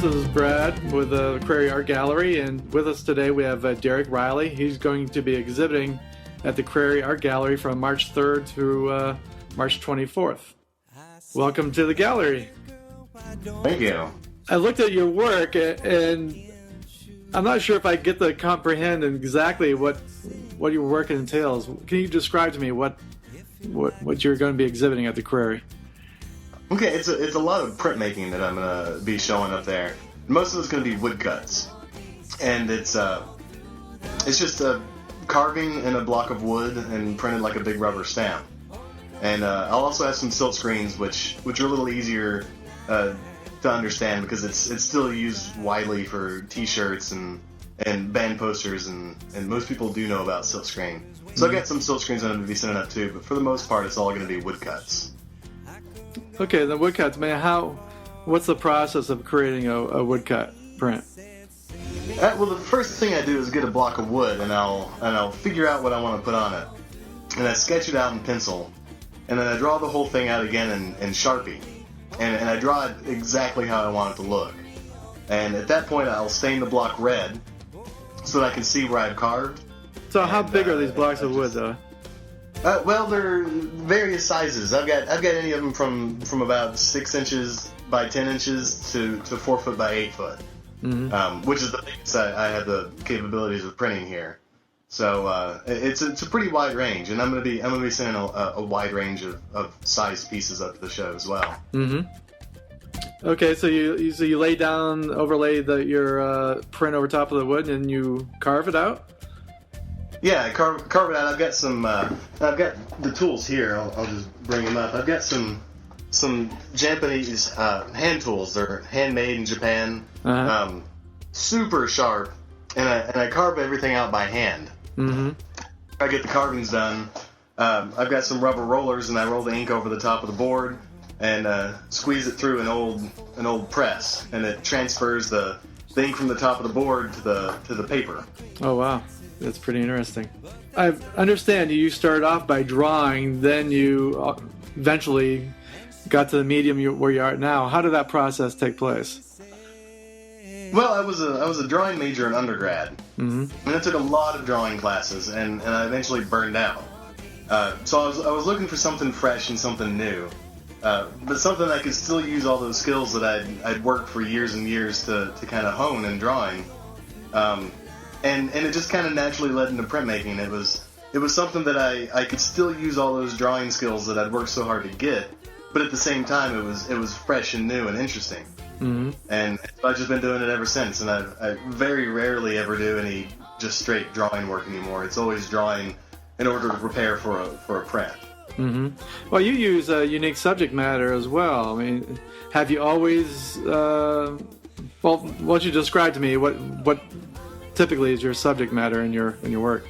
This is Brad with the Crary Art Gallery, and with us today we have Derrick Riley. He's going to be exhibiting at the Crary Art Gallery from March 3rd through March 24th. Welcome to the gallery. Thank you. I looked at your work, and I'm not sure if I get to comprehend exactly what your work entails. Can you describe to me what you're going to be exhibiting at the Crary? Okay, it's a lot of printmaking that I'm going to be showing up there. Most of it's going to be woodcuts, and it's just a carving in a block of wood and printed like a big rubber stamp. And I'll also have some silk screens, which are a little easier to understand because it's still used widely for T-shirts and band posters, and most people do know about silk screen. So I've got some silk screens I'm going to be sending up too, but for the most part, it's all going to be woodcuts. Okay, the woodcuts, man. What's the process of creating a woodcut print? Well, the first thing I do is get a block of wood, and I'll figure out what I want to put on it, and I sketch it out in pencil, and then I draw the whole thing out again in Sharpie, and I draw it exactly how I want it to look. And at that point, I'll stain the block red so that I can see where I've carved. So how big are these blocks of wood, though? Well, they're various sizes. I've got any of them from about 6 inches by 10 inches to 4 foot by 8 foot, which is the biggest I have the capabilities of printing here. So it's a pretty wide range, and I'm gonna be sending a wide range of size pieces up to the show as well. Mm-hmm. Okay, so you lay down, overlay your print over top of the wood, and you carve it out. Yeah, carve it out. I've got some. I've got the tools here. I'll just bring them up. I've got some Japanese hand tools. They're handmade in Japan. Uh-huh. Super sharp, and I carve everything out by hand. Mm-hmm. I get the carvings done. I've got some rubber rollers, and I roll the ink over the top of the board and squeeze it through an old press, and it transfers the ink from the top of the board to the paper. Oh wow. That's pretty interesting. I understand you started off by drawing, then you eventually got to the medium where you are now. How did that process take place? Well, I was a drawing major in undergrad, and I took a lot of drawing classes, and I eventually burned out. So I was looking for something fresh and something new, but something I could still use all those skills that I'd worked for years and years to kind of hone in drawing. And it just kind of naturally led into printmaking. It was something that I could still use all those drawing skills that I'd worked so hard to get, but at the same time it was fresh and new and interesting. Mm-hmm. And I've just been doing it ever since. And I very rarely ever do any just straight drawing work anymore. It's always drawing in order to prepare for a print. Mm-hmm. Well, you use unique subject matter as well. I mean, have you always? Well, why don't you describe to me what typically is your subject matter in your work?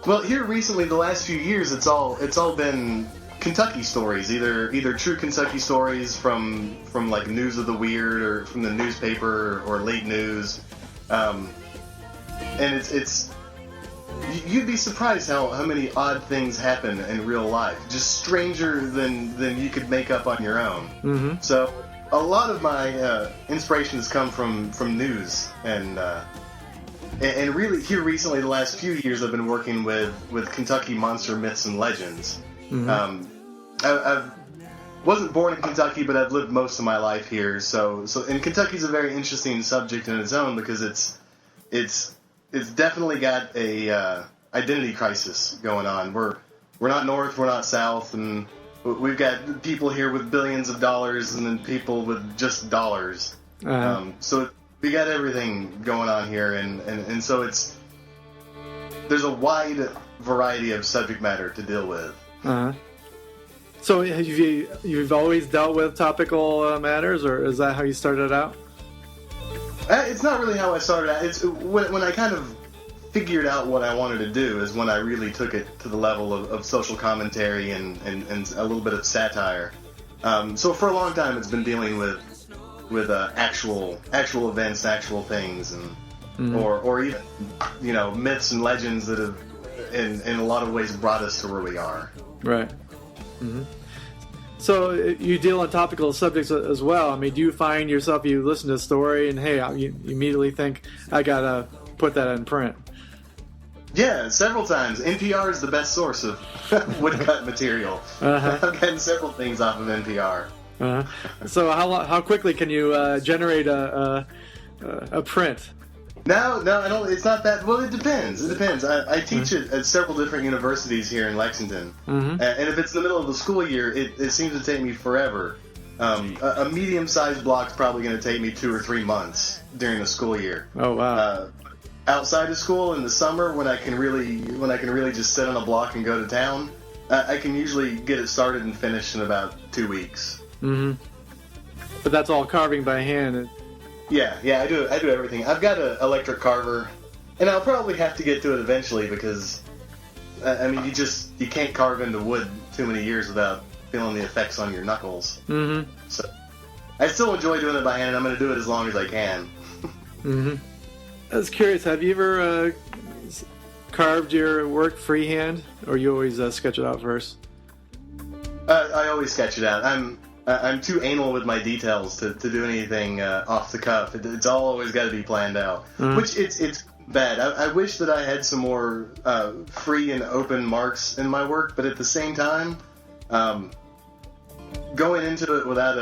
Well, here recently, the last few years, it's all been Kentucky stories, either true Kentucky stories from like News of the Weird or from the newspaper or late news, and it's you'd be surprised how many odd things happen in real life, just stranger than you could make up on your own. Mm-hmm. So a lot of my inspirations come from news and really, here recently, the last few years, I've been working with Kentucky monster myths and legends. Mm-hmm. I wasn't born in Kentucky, but I've lived most of my life here. And Kentucky's a very interesting subject in its own because it's definitely got a identity crisis going on. We're not North, we're not South, and we've got people here with billions of dollars and then people with just dollars. Uh-huh. So we got everything going on here, and so there's a wide variety of subject matter to deal with. Uh-huh. So you've always dealt with topical matters, or is that how you started out? It's not really how I started out. It's when I kind of figured out what I wanted to do is when I really took it to the level of social commentary and a little bit of satire. So for a long time, it's been dealing with actual events, actual things, and or even myths and legends that have in a lot of ways brought us to where we are. Right. Mm-hmm. So you deal on topical subjects as well. I mean, do you find yourself, you listen to a story and, hey, you immediately think, I got to put that in print? Yeah, several times. NPR is the best source of woodcut material. I've gotten several things off of NPR. So how quickly can you generate a print? No, I don't. It's not that. Well, it depends. I teach at several different universities here in Lexington, and if it's the middle of the school year, it seems to take me forever. A medium-sized block's probably going to take me 2 or 3 months during the school year. Oh wow! Outside of school in the summer, when I can really just sit on a block and go to town, I can usually get it started and finished in about 2 weeks. But that's all carving by hand. Yeah, I do everything. I've got an electric carver, and I'll probably have to get to it eventually because, I mean, you can't carve into wood too many years without feeling the effects on your knuckles. So I still enjoy doing it by hand, and I'm going to do it as long as I can. I was curious, have you ever carved your work freehand, or you always sketch it out first? I always sketch it out. I'm too anal with my details to do anything off the cuff. It's all always got to be planned out, which it's bad. I wish that I had some more free and open marks in my work, but at the same time, going into it without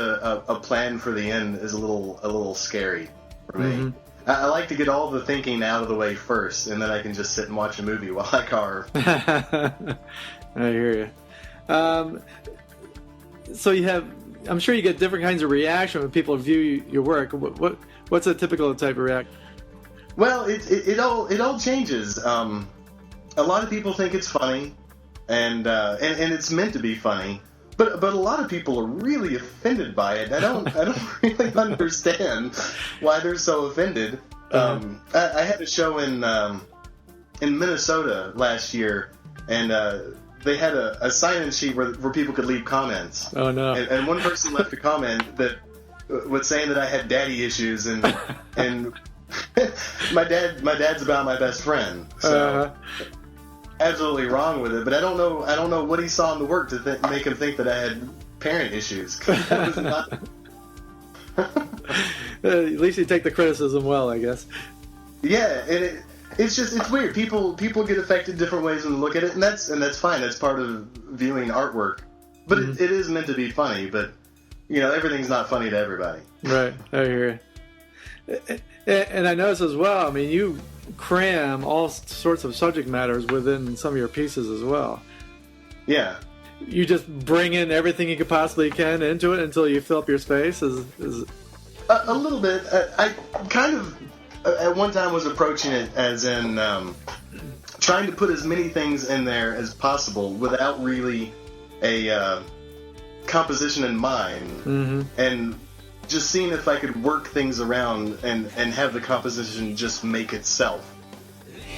a plan for the end is a little scary for me. I like to get all the thinking out of the way first, and then I can just sit and watch a movie while I carve. I hear you. So I'm sure you get different kinds of reaction when people view your work. What's a typical type of reaction? Well, it all changes. A lot of people think it's funny, and it's meant to be funny. But a lot of people are really offended by it. I don't really understand why they're so offended. I had a show in Minnesota last year, and they had a sign-in sheet where people could leave comments. Oh no! And one person left a comment that was saying that I had daddy issues, and my dad's about my best friend. So. Absolutely wrong with it, but I don't know what he saw in the work to make him think that I had parent issues. That was not... At least you take the criticism well, I guess. Yeah, and it's weird. People get affected different ways when they look at it, and that's fine. That's part of viewing artwork. But it is meant to be funny. But everything's not funny to everybody. Right, I hear you. And I notice as well. I mean, you cram all sorts of subject matters within some of your pieces as well. Yeah. You just bring in everything you could possibly can into it until you fill up your space? Is A little bit. I kind of, at one time, was approaching it as in trying to put as many things in there as possible without really a composition in mind. And just seeing if I could work things around and have the composition just make itself.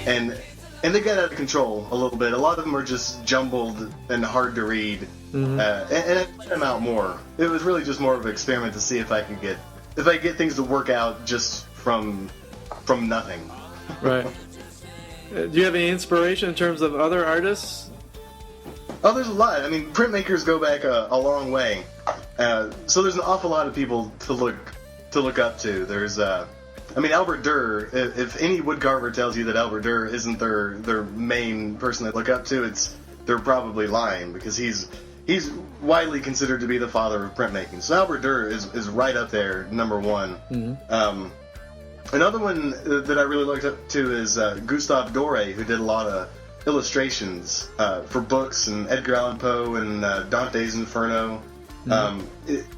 And they got out of control a little bit. A lot of them are just jumbled and hard to read. And I put them out more. It was really just more of an experiment to see if I could get things to work out just from nothing. Right. Do you have any inspiration in terms of other artists? Oh, there's a lot. I mean, printmakers go back a long way. So there's an awful lot of people to look up to. There's, Albert Durr. If any woodcarver tells you that Albert Durr isn't their main person they look up to, they're probably lying, because he's widely considered to be the father of printmaking. So Albert Durr is right up there, number one. Another one that I really looked up to is Gustave Doré, who did a lot of illustrations for books, and Edgar Allan Poe and Dante's Inferno.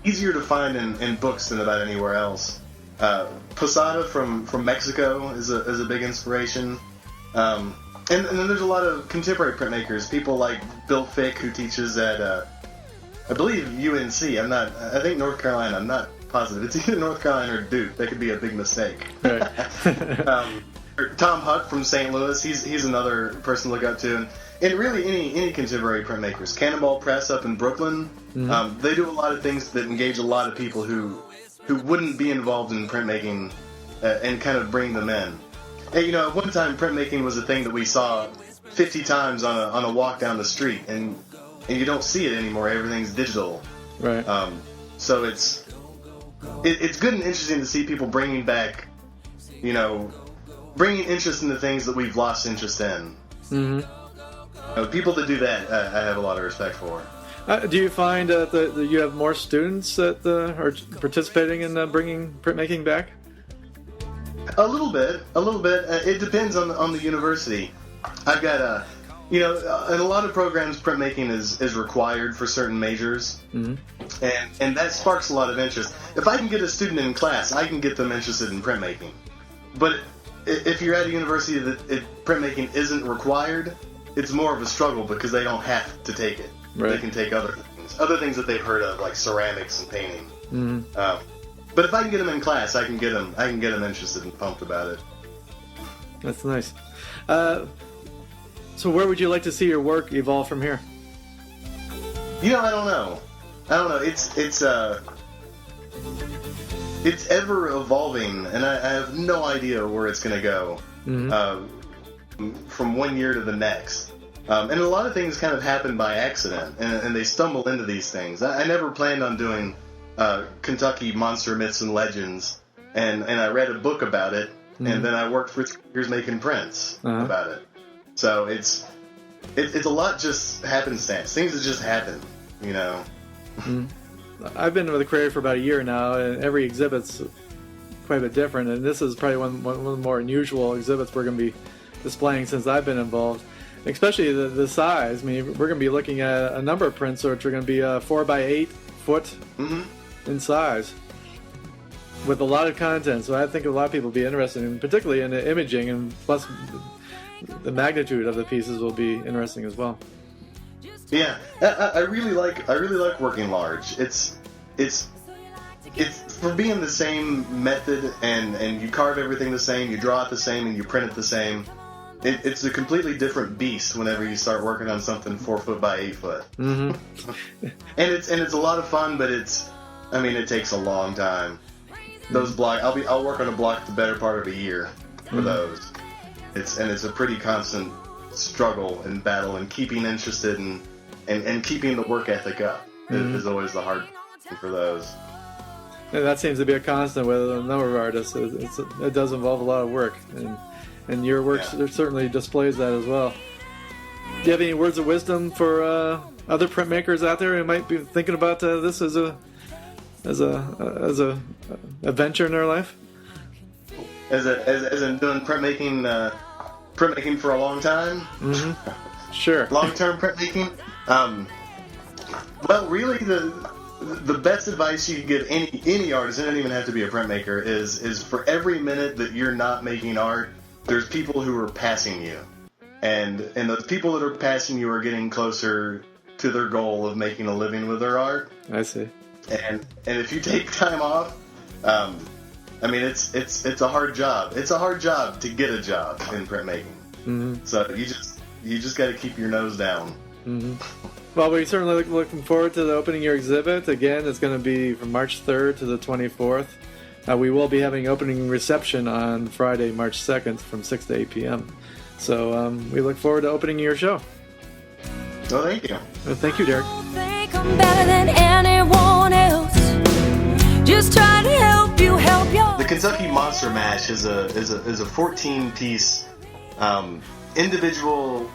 Easier to find in books than about anywhere else. Posada from Mexico is a big inspiration. And then there's a lot of contemporary printmakers, people like Bill Fick, who teaches at I believe UNC. I think North Carolina. I'm not positive. It's either North Carolina or Duke. That could be a big mistake. Right. Tom Huck from St. Louis. He's another person to look up to. And really any contemporary printmakers. Cannonball Press up in Brooklyn. They do a lot of things that engage a lot of people who wouldn't be involved in printmaking, and kind of bring them in. And, at one time printmaking was a thing that we saw 50 times on a walk down the street, and you don't see it anymore. Everything's digital. Right. So it's good and interesting to see people bringing back, bringing interest in the things that we've lost interest in. Mm-hmm. People that do that, I have a lot of respect for. Do you find that you have more students that are participating in bringing printmaking back? A little bit. It depends on the university. I've got in a lot of programs, printmaking is required for certain majors, mm-hmm. and that sparks a lot of interest. If I can get a student in class, I can get them interested in printmaking. But if you're at a university that printmaking isn't required, it's more of a struggle because they don't have to take it. Right. They can take other things that they've heard of, like ceramics and painting. Mm-hmm. But if I can get them in class, I can get them interested and pumped about it. That's nice. So where would you like to see your work evolve from here? I don't know. It's ever evolving, and I have no idea where it's going to go. Mm-hmm. From one year to the next. And a lot of things kind of happen by accident, and they stumble into these things. I never planned on doing Kentucky monster myths and legends, and I read a book about it, mm-hmm. and then I worked for 3 years making prints uh-huh. about it. So it's a lot just happenstance. Things that just happen, Mm-hmm. I've been with the Crary for about a year now, and every exhibit's quite a bit different, and this is probably one of the more unusual exhibits we're going to be displaying since I've been involved. Especially the size. I mean, we're going to be looking at a number of prints which are going to be 4 by 8 foot mm-hmm. in size, with a lot of content. So I think a lot of people will be interested in, particularly in the imaging, and plus the magnitude of the pieces will be interesting as well. Yeah, I really like working large. It's for being the same method, and you carve everything the same, you draw it the same, and you print it the same. It's a completely different beast whenever you start working on something 4 foot by 8 foot. Mm-hmm. and it's a lot of fun, but it takes a long time. Those I'll work on a block the better part of a year for mm-hmm. those. It's a pretty constant struggle and battle, and keeping interested and keeping the work ethic up mm-hmm. is always the hard thing for those. And that seems to be a constant with a number of artists. It does involve a lot of work, and your work certainly displays that as well. Do you have any words of wisdom for other printmakers out there who might be thinking about this as a venture in their life? As in doing printmaking for a long time? Mm-hmm. Sure. Long-term printmaking? Well, really, the best advice you can give any artist, it doesn't even have to be a printmaker, is for every minute that you're not making art, there's people who are passing you, and those people that are passing you are getting closer to their goal of making a living with their art. I see. And if you take time off, it's a hard job. It's a hard job to get a job in printmaking. Mm-hmm. So you just got to keep your nose down. Mm-hmm. Well, we're certainly looking forward to the opening your exhibit. Again, it's going to be from March 3rd to the 24th. We will be having opening reception on Friday, March 2nd from 6 to 8 p.m. So we look forward to opening your show. Well, thank you. Well, thank you, Derrick. Think I'm better than anyone else. Just try to help you help your... The Kentucky Monster Mash is a 14-piece individual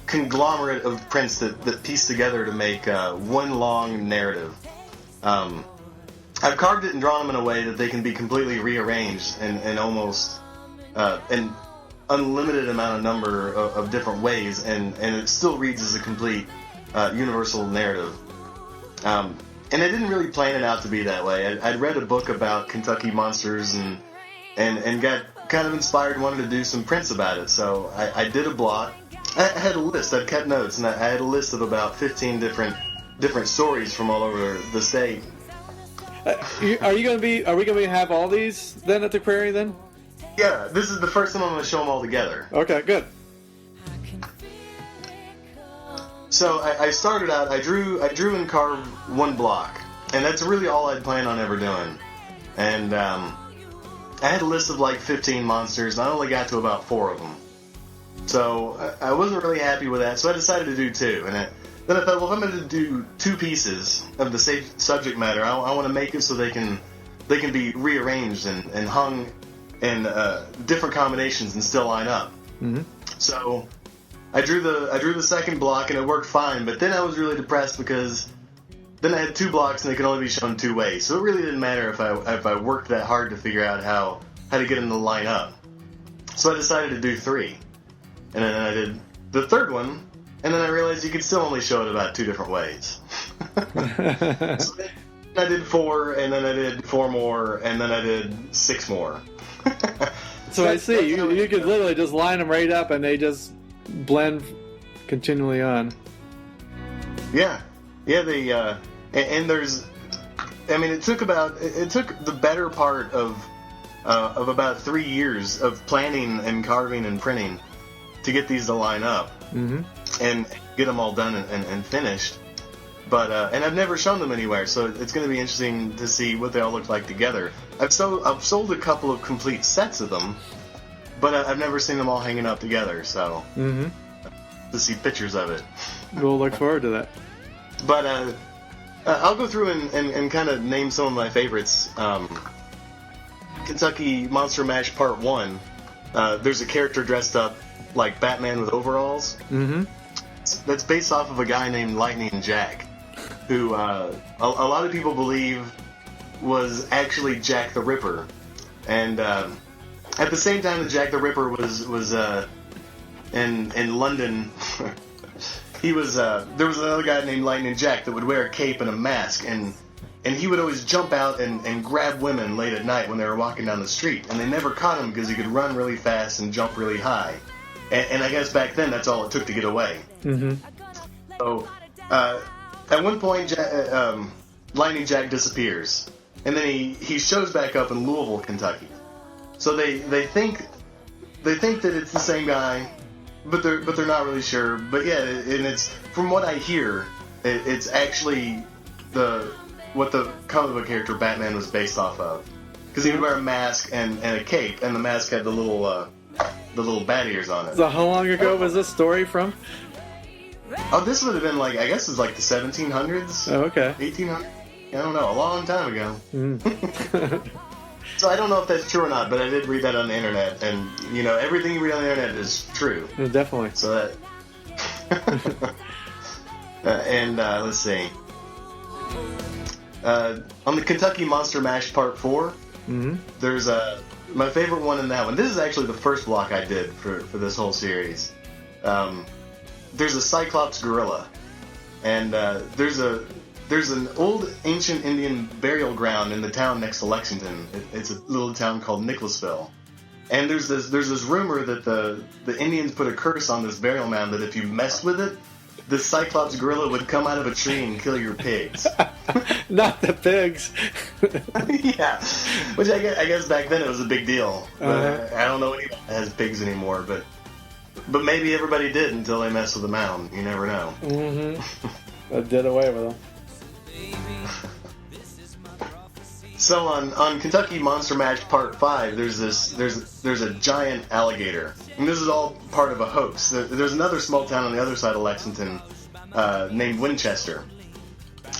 conglomerate of prints that piece together to make one long narrative. I've carved it and drawn them in a way that they can be completely rearranged in almost an unlimited number of different ways, and it still reads as a complete universal narrative. And I didn't really plan it out to be that way. I'd read a book about Kentucky monsters and got kind of inspired and wanted to do some prints about it. So I did a block. I had a list. I'd kept notes, and I had a list of about 15 different stories from all over the state. Are we going to be have all these then at the Crary then? Yeah, this is the first time I'm going to show them all together. Okay, good. So I started out. I drew and carved one block, and that's really all I'd planned on ever doing. And I had a list of like 15 monsters, and I only got to about 4 of them. So I wasn't really happy with that. So I decided to do 2, and then I thought, well, if I'm going to do 2 pieces of the same subject matter, I want to make it so they can be rearranged and hung in different combinations and still line up. Mm-hmm. So I drew the second block and it worked fine, but then I was really depressed because then I had 2 blocks and they could only be shown 2 ways. So it really didn't matter if I worked that hard to figure out how to get them to line up. So I decided to do 3. And then I did the third one, and then I realized you could still only show it about 2 different ways. So then I did 4, and then I did 4 more, and then I did 6 more. So I see. You could literally just line them right up, and they just blend continually on. Yeah. They and there's, I mean, it took the better part of about 3 years of planning and carving and printing to get these to line up. Mm-hmm. And get them all done and finished. But and I've never shown them anywhere, so it's going to be interesting to see what they all look like together. I've sold a couple of complete sets of them, but I've never seen them all hanging up together. So to see pictures of it, we'll look forward to that. But I'll go through and kind of name some of my favorites. Kentucky Monster Mash Part 1. There's a character dressed up like Batman with overalls. Mm-hmm. That's based off of a guy named Lightning Jack, who a lot of people believe was actually Jack the Ripper. And at the same time that Jack the Ripper was in London, there was another guy named Lightning Jack that would wear a cape and a mask, and he would always jump out and grab women late at night when they were walking down the street, and they never caught him because he could run really fast and jump really high. And I guess back then that's all it took to get away. Mm-hmm. So at one point, Lightning Jack disappears, and then he shows back up in Louisville, Kentucky. So they think that it's the same guy, but they're not really sure. But yeah, and it's, from what I hear, it's actually what the comic book character Batman was based off of, because he would wear a mask and a cape, and the mask had the little bat ears on it. So how long ago was this story from? Oh, this would have been I guess it's like the 1700s. Oh, okay. 1800s. I don't know, a long time ago. Mm. So I don't know if that's true or not, but I did read that on the internet, and everything you read on the internet is true. Yeah, definitely. So that. And let's see. On the Kentucky Monster Mash Part 4, there's my favorite one in that one. This is actually the first block I did for this whole series. There's a Cyclops gorilla, and there's an old ancient Indian burial ground in the town next to Lexington. It's a little town called Nicholasville, and there's this rumor that the Indians put a curse on this burial mound that if you messed with it, the Cyclops gorilla would come out of a tree and kill your pigs. Not the pigs. Yeah, which I guess back then it was a big deal. But I don't know anyone that has pigs anymore, but maybe everybody did until they messed with the mound. You never know. Mm-hmm. I did away with them. So on Kentucky Monster Mash Part 5, there's a giant alligator, and this is all part of a hoax. There's another small town on the other side of Lexington named Winchester,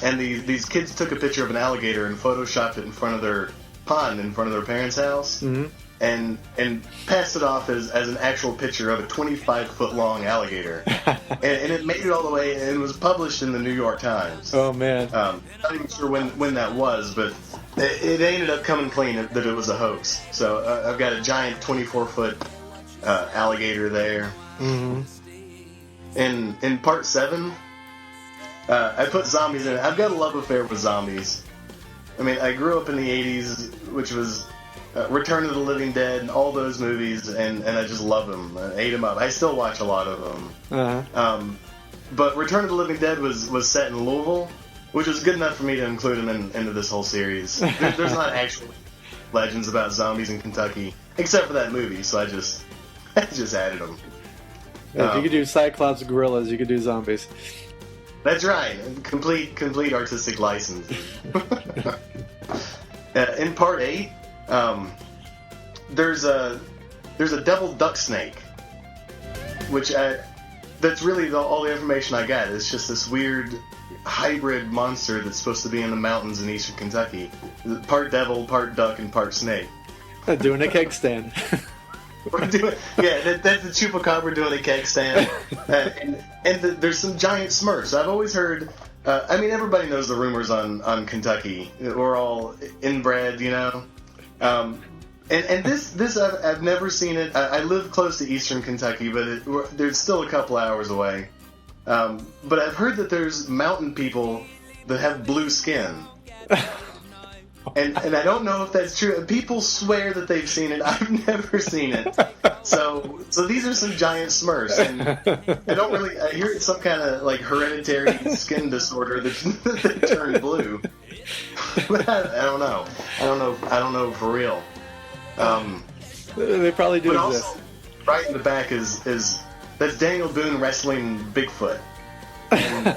and these kids took a picture of an alligator and photoshopped it in front of their pond in front of their parents' house, and passed it off as an actual picture of a 25-foot long alligator, and it made it all the way and was published in the New York Times. Oh man! Not even sure when that was, but it ended up coming clean that it was a hoax. So I've got a giant 24-foot alligator there. Mm-hmm. In Part 7, I put zombies in it. I've got a love affair with zombies. I mean, I grew up in the 80s, which was Return of the Living Dead and all those movies, and I just love them. I ate them up. I still watch a lot of them. But Return of the Living Dead was set in Louisville, which was good enough for me to include them into this whole series. There's not actual legends about zombies in Kentucky, except for that movie, so I just added them. If you could do Cyclops gorillas, you could do zombies. That's right. Complete artistic license. In Part 8, there's a devil duck snake, which that's really all the information I got. It's just this weird hybrid monster that's supposed to be in the mountains in eastern Kentucky. Part devil, part duck, and part snake. Doing a keg stand. That's the chupacabra doing a keg stand. There's some giant Smurfs. I've always heard... everybody knows the rumors on Kentucky. We're all inbred, you know? And this I've never seen it. I live close to eastern Kentucky, but there's still a couple hours away. But I've heard that there's mountain people that have blue skin. And I don't know if that's true. People swear that they've seen it. I've never seen it. So these are some giant Smurfs, and I hear it's some kind of like hereditary skin disorder that turn blue. But I don't know. I don't know for real. They probably do but exist. Also, right in the back is that's Daniel Boone wrestling Bigfoot. And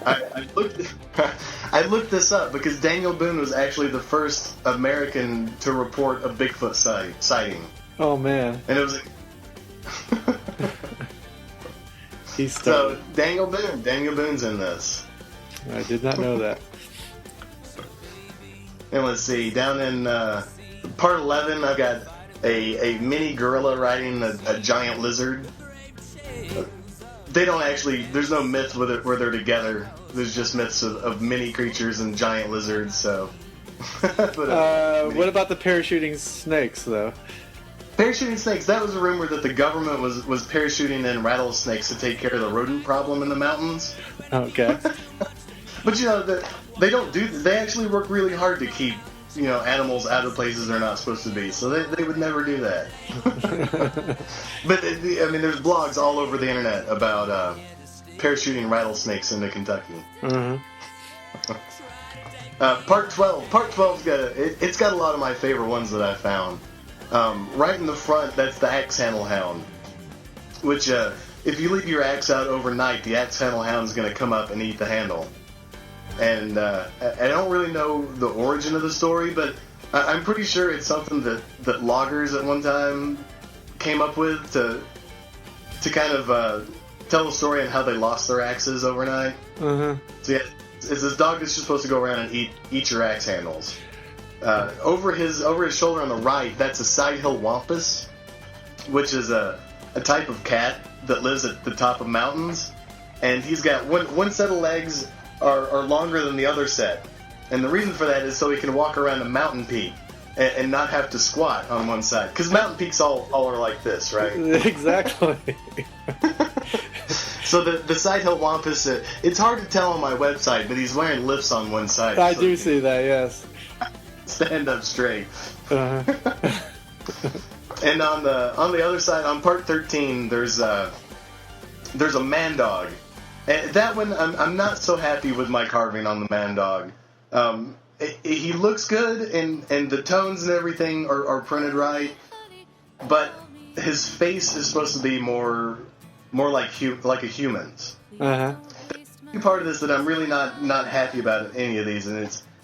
I looked this up because Daniel Boone was actually the first American to report a Bigfoot sighting. Oh man! And it was so Daniel Boone's in this. I did not know that. And let's see, down in part 11, I've got a mini gorilla riding a giant lizard. They don't actually, there's no myth with it where they're together. There's just myths of mini creatures and giant lizards, so. What about the parachuting snakes, though? Parachuting snakes, that was a rumor that the government was parachuting in rattlesnakes to take care of the rodent problem in the mountains. Okay. But you know, they don't do, they actually work really hard to keep, you know, animals out of places they're not supposed to be, so they would never do that. But there's blogs all over the internet about parachuting rattlesnakes into Kentucky. Mm-hmm. Part 12's it's got a lot of my favorite ones that I found. Right in the front, that's the axe handle hound, which if you leave your axe out overnight, the axe handle hound's going to come up and eat the handle. And I don't really know the origin of the story, but I'm pretty sure it's something that loggers at one time came up with to kind of tell the story on how they lost their axes overnight. Uh-huh. So yeah, it's this dog that's just supposed to go around and eat your axe handles. Over his shoulder on the right, that's a side-hill wampus, which is a type of cat that lives at the top of mountains, and he's got one set of legs are longer than the other set. And the reason for that is so he can walk around a mountain peak and not have to squat on one side. Because mountain peaks all are like this, right? Exactly. So the side hill wampus, it's hard to tell on my website, but he's wearing lifts on one side. I do see that, yes. Stand up straight. Uh-huh. And on the other side, on part 13, there's a man dog. And that one, I'm not so happy with my carving on the man dog. He looks good, and the tones and everything are printed right, but his face is supposed to be more like a human's. Uh-huh. The part of this that I'm really not happy about any of these, and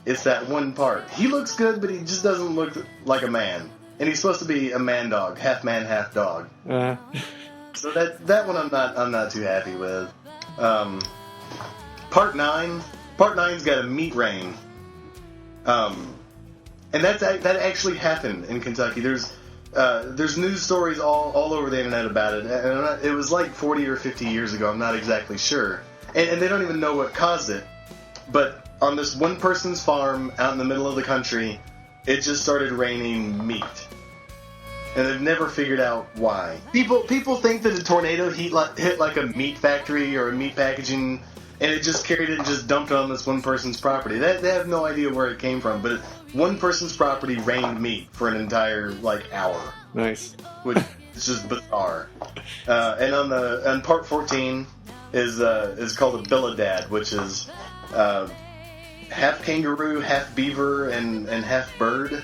it's that one part. He looks good, but he just doesn't look like a man, and he's supposed to be a man dog, half man, half dog. Uh-huh. So that one I'm not too happy with. Part 9's got a meat rain. And that actually happened in Kentucky. There's news stories all over the internet about it. And it was like 40 or 50 years ago. I'm not exactly sure. And they don't even know what caused it. But on this one person's farm out in the middle of the country, it just started raining meat. And they've never figured out why. People think that a tornado hit like a meat factory or a meat packaging, and it just carried it and just dumped it on this one person's property. They have no idea where it came from, but one person's property rained meat for an entire hour. Nice. Which is just bizarre. And on part 14 is called a billadad, which is half kangaroo, half beaver, and half bird.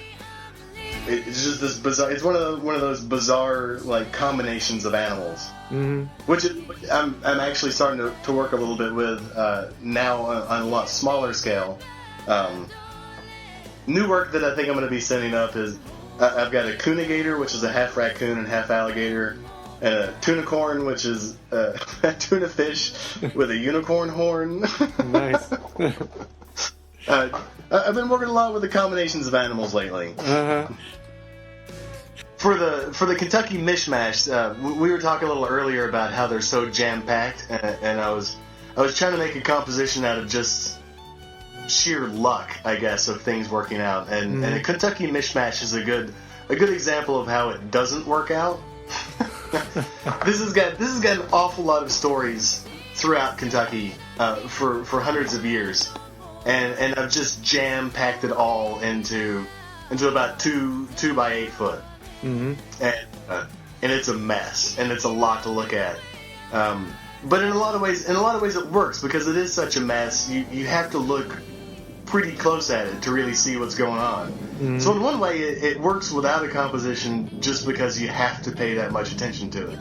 It's just this bizarre. It's one of those bizarre combinations of animals, mm-hmm. which I'm actually starting to work a little bit with now on a lot smaller scale. New work that I think I'm going to be sending up is I've got a coonigator, which is a half raccoon and half alligator, and a tunicorn, which is a tuna fish with a unicorn horn. Nice. I've been working a lot with the combinations of animals lately. Uh-huh. For the Kentucky mishmash, we were talking a little earlier about how they're so jam-packed, and I was trying to make a composition out of just sheer luck, I guess, of things working out. And a Kentucky mishmash is a good example of how it doesn't work out. This has got an awful lot of stories throughout Kentucky for hundreds of years, and I've just jam-packed it all into about 2 by 8 foot. Mm-hmm. And it's a mess, and it's a lot to look at. But in a lot of ways it works, because it is such a mess. You have to look pretty close at it to really see what's going on. Mm-hmm. So in one way, it works without a composition, just because you have to pay that much attention to it.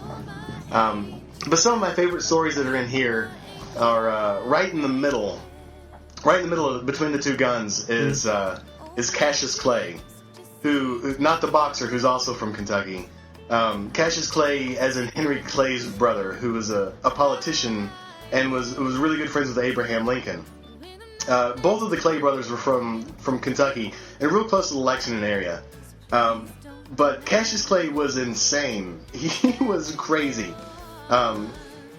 But some of my favorite stories that are in here are right in the middle between the two guns is Cassius Clay. Who, not the boxer, who's also from Kentucky. Cassius Clay, as in Henry Clay's brother, who was a politician and was really good friends with Abraham Lincoln. Both of the Clay brothers were from Kentucky and real close to the Lexington area. But Cassius Clay was insane. He was crazy.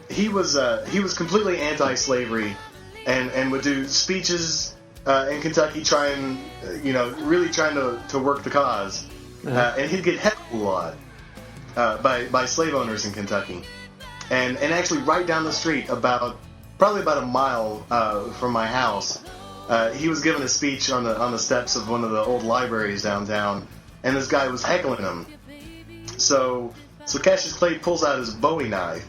He was completely anti-slavery and would do speeches in Kentucky really trying to work the cause. And he'd get heckled a lot by slave owners in Kentucky. And actually right down the street, probably about a mile from my house, he was giving a speech on the steps of one of the old libraries downtown, and this guy was heckling him. So Cassius Clay pulls out his Bowie knife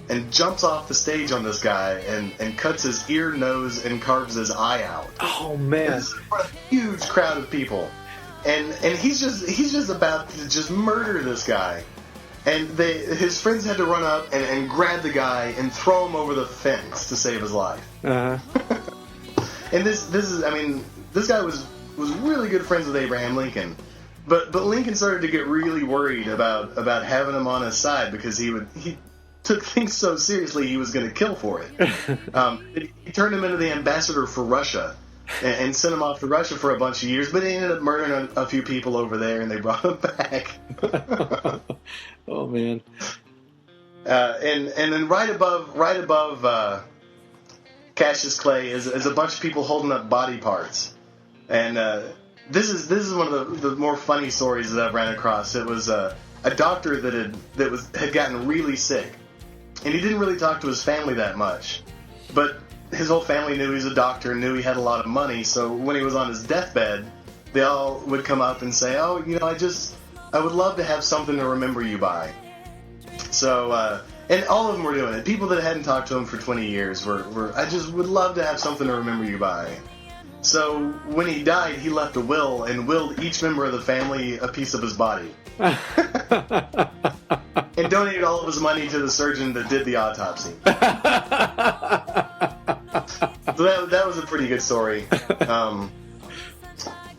and jumps off the stage on this guy and cuts his ear, nose, and carves his eye out. Oh man! For a huge crowd of people, and he's just about to just murder this guy, and his friends had to run up and grab the guy and throw him over the fence to save his life. Uh-huh. And this guy was really good friends with Abraham Lincoln, but Lincoln started to get really worried about having him on his side, because he took things so seriously he was going to kill for it. He turned him into the ambassador for Russia and sent him off to Russia for a bunch of years, but he ended up murdering a few people over there, and they brought him back. Oh man! And then right above Cassius Clay is a bunch of people holding up body parts, and this is one of the more funny stories that I've ran across. It was a doctor that had gotten really sick. And he didn't really talk to his family that much. But his whole family knew he was a doctor and knew he had a lot of money, so when he was on his deathbed, they all would come up and say, "Oh, I would love to have something to remember you by." So, and all of them were doing it. People that hadn't talked to him for 20 years were "I just would love to have something to remember you by." So, when he died, he left a will and willed each member of the family a piece of his body. And donated all of his money to the surgeon that did the autopsy. So that was a pretty good story. And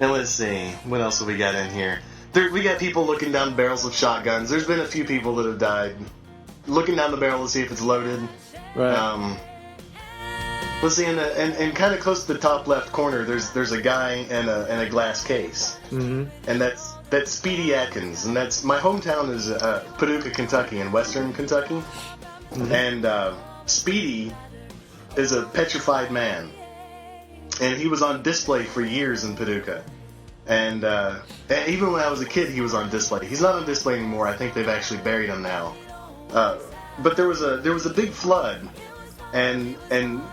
let's see, what else have we got in here? We got people looking down barrels of shotguns. There's been a few people that have died looking down the barrel to see if it's loaded. Right. Let's see, and kind of close to the top left corner, there's a guy in a glass case, and that's Speedy Atkins, and that's my hometown is Paducah, Kentucky, in western Kentucky, and Speedy is a petrified man, and he was on display for years in Paducah, and even when I was a kid, he was on display. He's not on display anymore. I think they've actually buried him now, but there was a big flood. And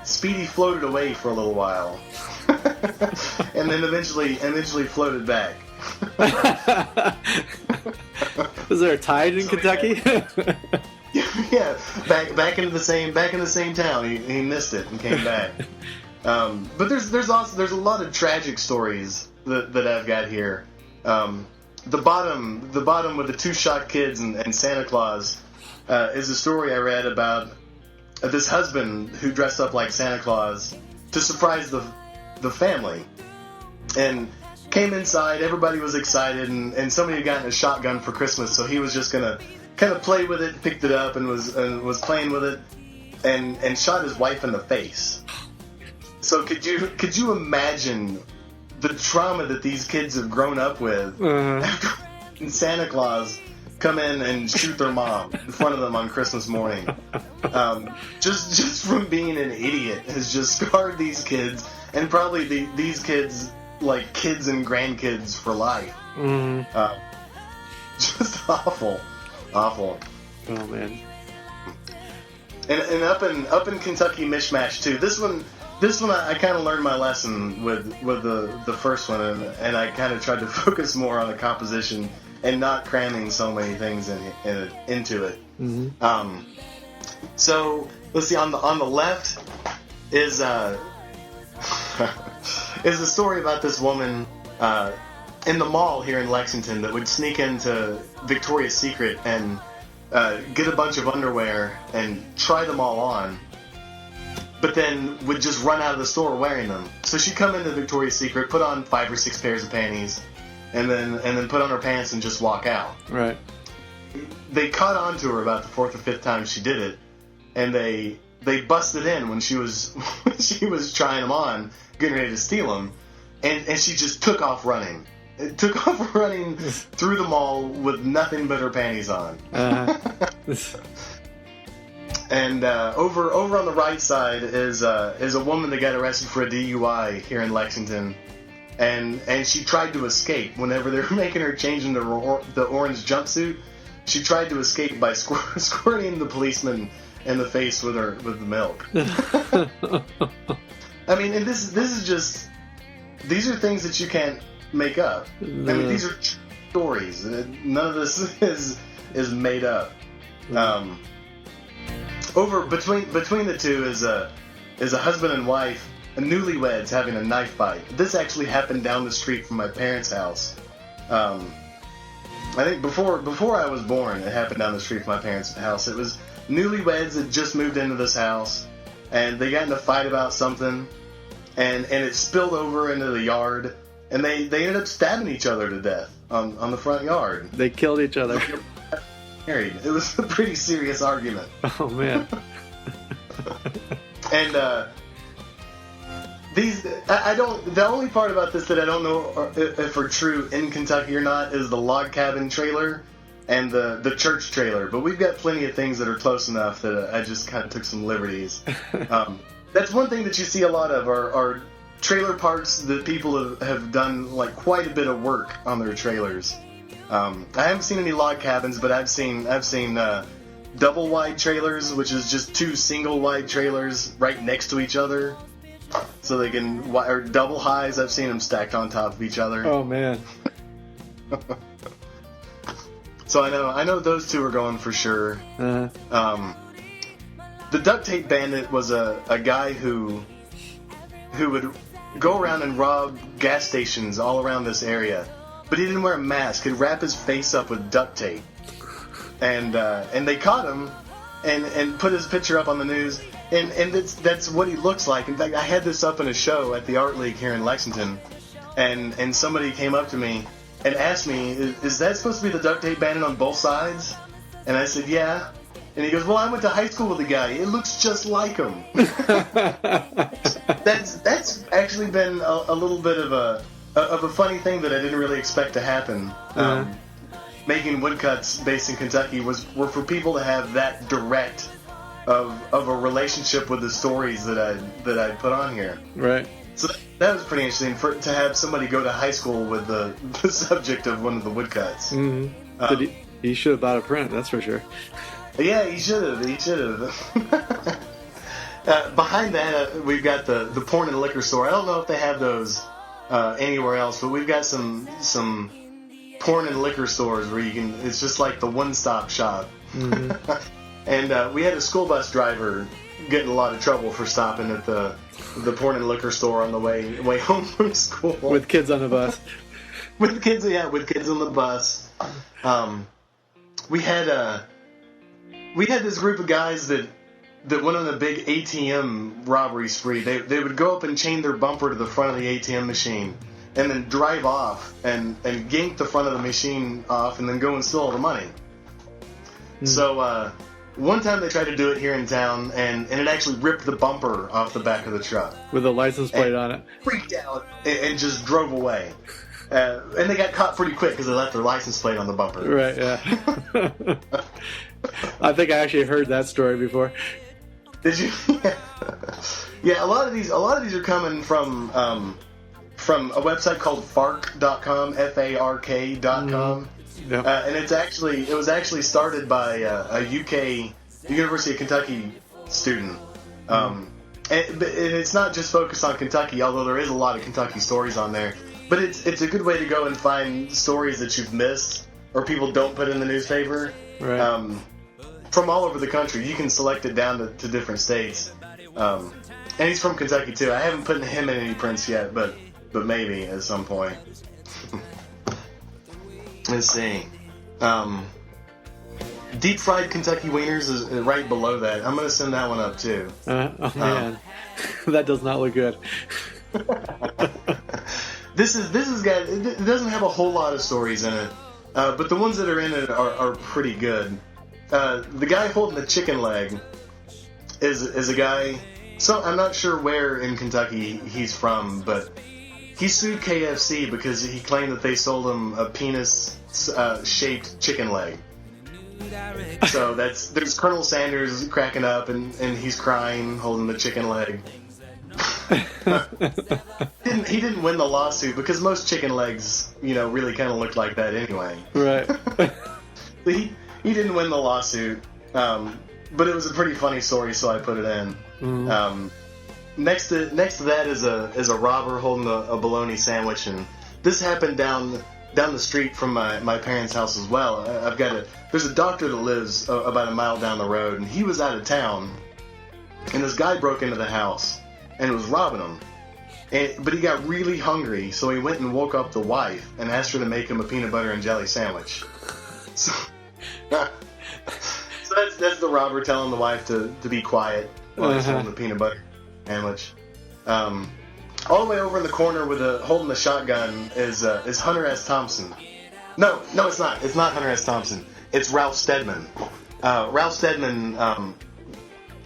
Speedy floated away for a little while, and then eventually floated back. Was there a tide in Kentucky? Yeah, back in the same town. He missed it and came back. But there's a lot of tragic stories that I've got here. The bottom with the 2 shot kids and Santa Claus is a story I read about this husband who dressed up like Santa Claus to surprise the family, and came inside. Everybody was excited, and somebody had gotten a shotgun for Christmas, so he was just gonna kind of played with it, picked it up, and was playing with it, and shot his wife in the face. So could you imagine the trauma that these kids have grown up with after Santa Claus come in and shoot their mom in front of them on Christmas morning? Just from being an idiot has just scarred these kids, and probably these kids, like kids and grandkids for life. Just awful. Oh man. And up in Kentucky mishmash too. This one I kind of learned my lesson with the first one, and I kind of tried to focus more on the composition and not cramming so many things into it. So let's see. On the left is a story about this woman in the mall here in Lexington that would sneak into Victoria's Secret and get a bunch of underwear and try them all on, but then would just run out of the store wearing them. So she'd come into Victoria's Secret, put on 5 or 6 pairs of panties, and then put on her pants and just walk out. Right. They caught on to her about the 4th or 5th time she did it, and they busted in when she was trying them on, getting ready to steal them, and she just took off running. It took off running through the mall with nothing but her panties on. And over on the right side is a woman that got arrested for a DUI here in Lexington, and she tried to escape whenever they were making her change into the orange jumpsuit. She tried to escape by squirting the policeman in the face with the milk. I mean, and this is just, these are things that you can't make up. No. I mean, these are stories. None of this is made up. Over between the two is a husband and wife, newlyweds, having a knife fight. This actually happened down the street from my parents' house. I think before I was born, it happened down the street from my parents' house. It was newlyweds that just moved into this house, and they got in a fight about something, and it spilled over into the yard. And they ended up stabbing each other to death on the front yard. They killed each other. Married. It was a pretty serious argument. Oh man. And the only part about this that I don't know if are true in Kentucky or not is the log cabin trailer and the church trailer. But we've got plenty of things that are close enough that I just kind of took some liberties. That's one thing that you see a lot of are trailer parks that people have done like quite a bit of work on their trailers. I haven't seen any log cabins, but I've seen double wide trailers, which is just 2 single wide trailers right next to each other, so they can, or double highs. I've seen them stacked on top of each other. Oh man. So I know those two are going for sure. The duct tape bandit was a guy who would go around and rob gas stations all around this area, but he didn't wear a mask. He'd wrap his face up with duct tape, and they caught him and put his picture up on the news, and that's what he looks like. In fact, I had this up in a show at the Art League here in Lexington, and somebody came up to me and asked me, is that supposed to be the duct tape bandit on both sides? And I said, yeah. And he goes, well, I went to high school with the guy. It looks just like him. That's actually been a little bit of a funny thing that I didn't really expect to happen. Making woodcuts based in Kentucky were for people to have that direct of a relationship with the stories that I put on here. Right. So that was pretty interesting to have somebody go to high school with the subject of one of the woodcuts. Mm-hmm. He should have bought a print, that's for sure. Yeah, he should have. Behind that, we've got the porn and liquor store. I don't know if they have those anywhere else, but we've got some porn and liquor stores where you can. It's just like the one-stop shop. Mm-hmm. And we had a school bus driver get in a lot of trouble for stopping at the porn and liquor store on the way home from school with kids on the bus. with kids on the bus. We had this group of guys that went on a big ATM robbery spree. They would go up and chain their bumper to the front of the ATM machine and then drive off and yank the front of the machine off and then go and steal all the money. So one time they tried to do it here in town, and it actually ripped the bumper off the back of the truck. With a license plate on it. Freaked out and just drove away. And they got caught pretty quick because they left their license plate on the bumper. Right, yeah. I think I actually heard that story before. Did you? Yeah, a lot of these are coming from a website called fark.com, FARK.com. Yep. And it was actually started by a UK University of Kentucky student. And it's not just focused on Kentucky, although there is a lot of Kentucky stories on there. But it's a good way to go and find stories that you've missed or people don't put in the newspaper. Right. From all over the country. You can select it down to different states. And he's from Kentucky too. I haven't put him in any prints yet, but maybe at some point. Let's see. Deep fried Kentucky wieners is right below that. I'm going to send that one up too. Oh man, that does not look good. This is got. It doesn't have a whole lot of stories in it, but the ones that are in it are pretty good. The guy holding the chicken leg is a guy. So I'm not sure where in Kentucky he's from, but he sued KFC because he claimed that they sold him a penis-shaped chicken leg. So there's Colonel Sanders cracking up and he's crying, holding the chicken leg. He didn't win the lawsuit because most chicken legs, really kind of look like that anyway. Right. He didn't win the lawsuit, but it was a pretty funny story, so I put it in. Mm-hmm. Next to that is a robber holding a bologna sandwich, and this happened down the street from my parents' house as well. There's a doctor that lives about a mile down the road, and he was out of town, and this guy broke into the house and was robbing him. But he got really hungry, so he went and woke up the wife and asked her to make him a peanut butter and jelly sandwich. So that's the robber telling the wife to be quiet while he's holding the peanut butter sandwich. All the way over in the corner holding the shotgun is Hunter S. Thompson. No, it's not. It's not Hunter S. Thompson. It's Ralph Steadman. Ralph Steadman,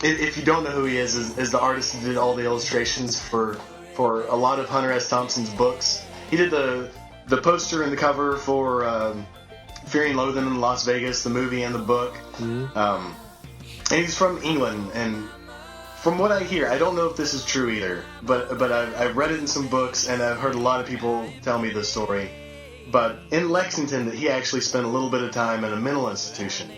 if you don't know who he is the artist who did all the illustrations for a lot of Hunter S. Thompson's books. He did the poster and the cover for Fear and Loathing in Las Vegas, the movie and the book. Mm-hmm. And he's from England, and from what I hear, I don't know if this is true either, but I've read it in some books, and I've heard a lot of people tell me this story. But in Lexington, that he actually spent a little bit of time in a mental institution.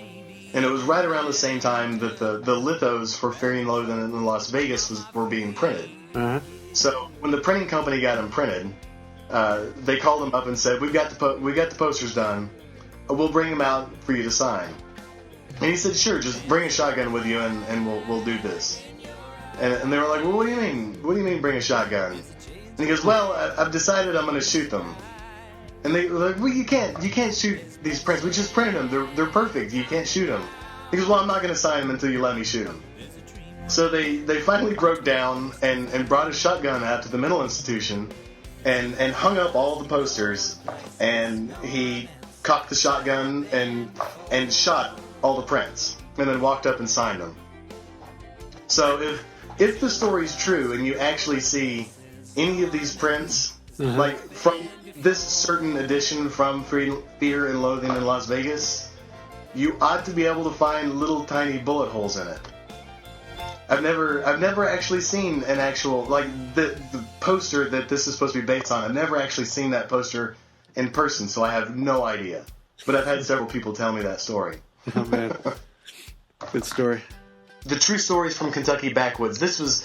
And it was right around the same time that the lithos for Fear and Loathing in Las Vegas were being printed. Uh-huh. So when the printing company got them printed, they called him up and said, "We got the posters done. We'll bring them out for you to sign." And he said, "Sure, just bring a shotgun with you, and we'll do this." And they were like, "Well, what do you mean? What do you mean bring a shotgun?" And he goes, "Well, I've decided I'm going to shoot them." And they were like, "Well, you can't shoot these prints. We just printed them. They're perfect. You can't shoot them." He goes, "Well, I'm not going to sign them until you let me shoot them." So they finally broke down and brought a shotgun out to the mental institution and hung up all the posters, and he cocked the shotgun and shot all the prints, and then walked up and signed them. So if the story's true and you actually see any of these prints, like from this certain edition from Fear and Loathing in Las Vegas, you ought to be able to find little tiny bullet holes in it. I've never actually seen an actual, like, the poster that this is supposed to be based on. I've never actually seen that poster in person, so I have no idea. But I've had several people tell me that story. Oh, man. Good story. The True Stories from Kentucky Backwoods. This was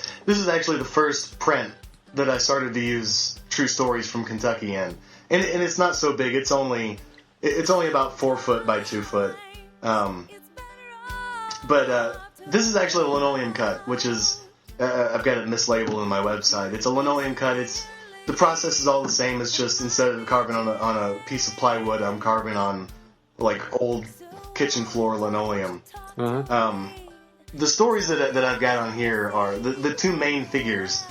actually the first print that I started to use True Stories from Kentucky in. And it's not so big. It's only about 4 foot by 2 foot. But this is actually a linoleum cut, which is, I've got it mislabeled on my website. It's a linoleum cut. The process is all the same. It's just instead of carving on a piece of plywood, I'm carving on like old kitchen floor linoleum. Uh-huh. The stories that I've got on here are the two main figures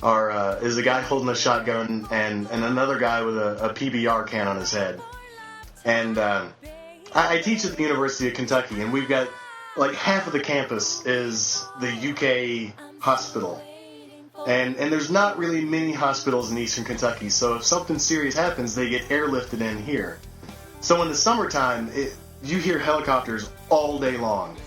is a guy holding a shotgun and another guy with a PBR can on his head. And I teach at the University of Kentucky, and we've got like half of the campus is the UK hospital. And there's not really many hospitals in Eastern Kentucky, so if something serious happens, they get airlifted in here. So in the summertime, you hear helicopters all day long.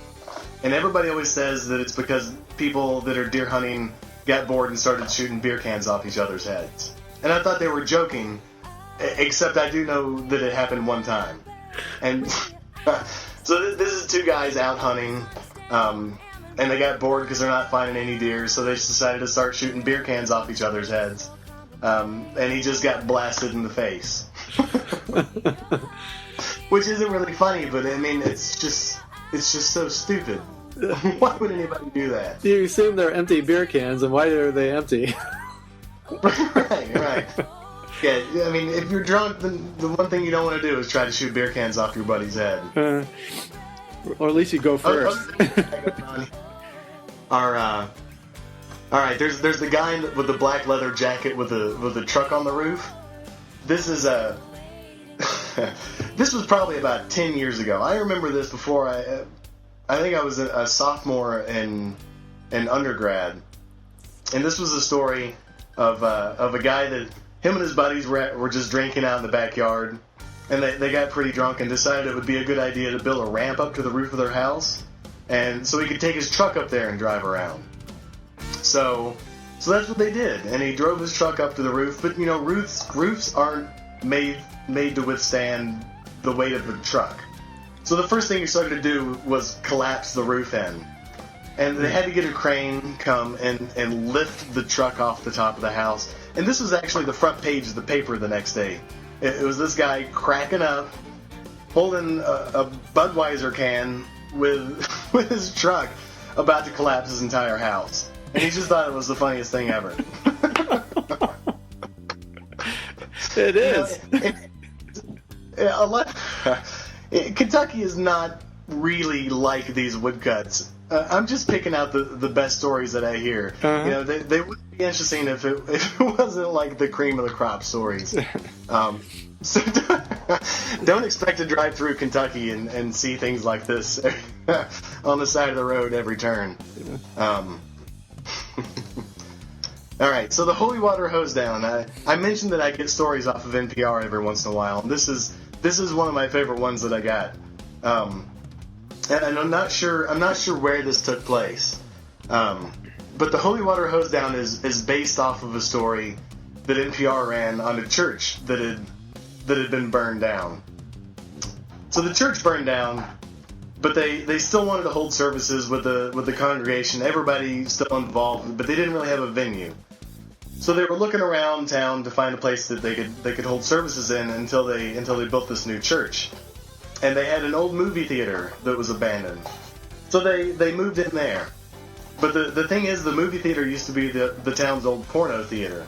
And everybody always says that it's because people that are deer hunting got bored and started shooting beer cans off each other's heads. And I thought they were joking, except I do know that it happened one time. And so this is two guys out hunting, and they got bored because they're not finding any deer, so they just decided to start shooting beer cans off each other's heads. And he just got blasted in the face. Which isn't really funny, but I mean, it's just so stupid. Why would anybody do that? You assume they're empty beer cans, and why are they empty? Right. Yeah, I mean, if you're drunk, then the one thing you don't want to do is try to shoot beer cans off your buddy's head. Or at least you go first. All right. There's the guy with the black leather jacket with the truck on the roof. This is this was probably about 10 years ago. I remember this before I think I was a sophomore in undergrad, and this was a story of a guy that him and his buddies were just drinking out in the backyard, and they got pretty drunk and decided it would be a good idea to build a ramp up to the roof of their house, and so he could take his truck up there and drive around. So that's what they did, and he drove his truck up to the roof. But you know, roofs aren't made to withstand the weight of the truck. So the first thing he started to do was collapse the roof in. And they had to get a crane come and lift the truck off the top of the house. And this was actually the front page of the paper the next day. It was this guy cracking up, holding a Budweiser can with his truck, about to collapse his entire house. And he just thought it was the funniest thing ever. It is. Kentucky is not really like these woodcuts. I'm just picking out the best stories that I hear. Uh-huh. You know, they would be interesting if it wasn't like the cream of the crop stories. So don't expect to drive through Kentucky and see things like this on the side of the road every turn. All right, so the holy water hose down. I mentioned that I get stories off of NPR every once in a while. This is one of my favorite ones that I got. And I'm not sure where this took place. But the holy water hose down is based off of a story that NPR ran on a church that had been burned down. So the church burned down, but they still wanted to hold services with the congregation, everybody still involved, but they didn't really have a venue. So they were looking around town to find a place that they could hold services in until they built this new church. And they had an old movie theater that was abandoned. So they moved in there. But the thing is, the movie theater used to be the town's old porno theater.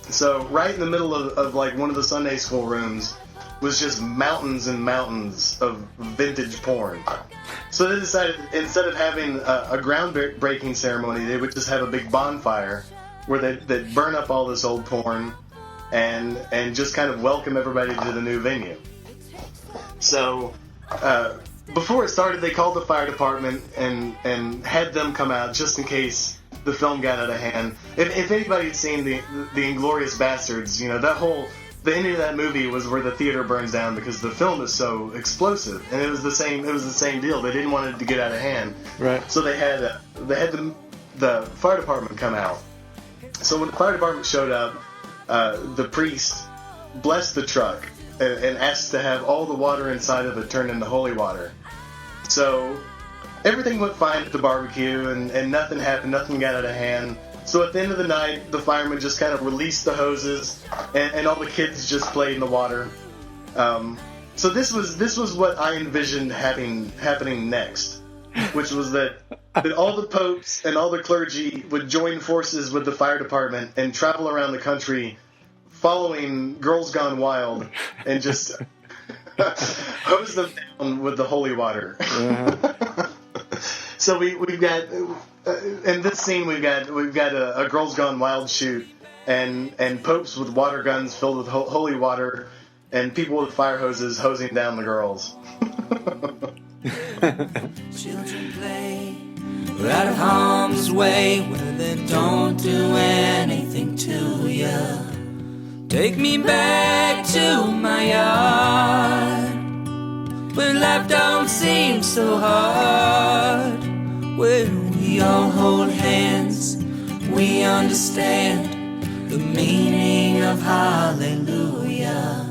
So right in the middle of like one of the Sunday school rooms was just mountains and mountains of vintage porn. So they decided, instead of having a groundbreaking ceremony, they would just have a big bonfire where they'd burn up all this old porn and just kind of welcome everybody to the new venue. So before it started, they called the fire department and had them come out just in case the film got out of hand. If anybody had seen the Inglourious Bastards, you know, the ending of that movie was where the theater burns down because the film is so explosive, and it was the same deal. They didn't want it to get out of hand, right? So they had the fire department come out. So when the fire department showed up, the priest blessed the truck and asked to have all the water inside of it turned into holy water. So everything went fine at the barbecue, and nothing happened, nothing got out of hand. So at the end of the night, the firemen just kind of released the hoses, and all the kids just played in the water. So this was what I envisioned happening next, which was that all the popes and all the clergy would join forces with the fire department and travel around the country following Girls Gone Wild and just hose them down with the holy water. Uh-huh. So we've got in this scene we've got a Girls Gone Wild shoot and popes with water guns filled with holy water and people with fire hoses hosing down the girls. Children play, we're out of harm's way, where they don't do anything to ya. Take me back to my yard, where life don't seem so hard, where we all hold hands, we understand the meaning of hallelujah.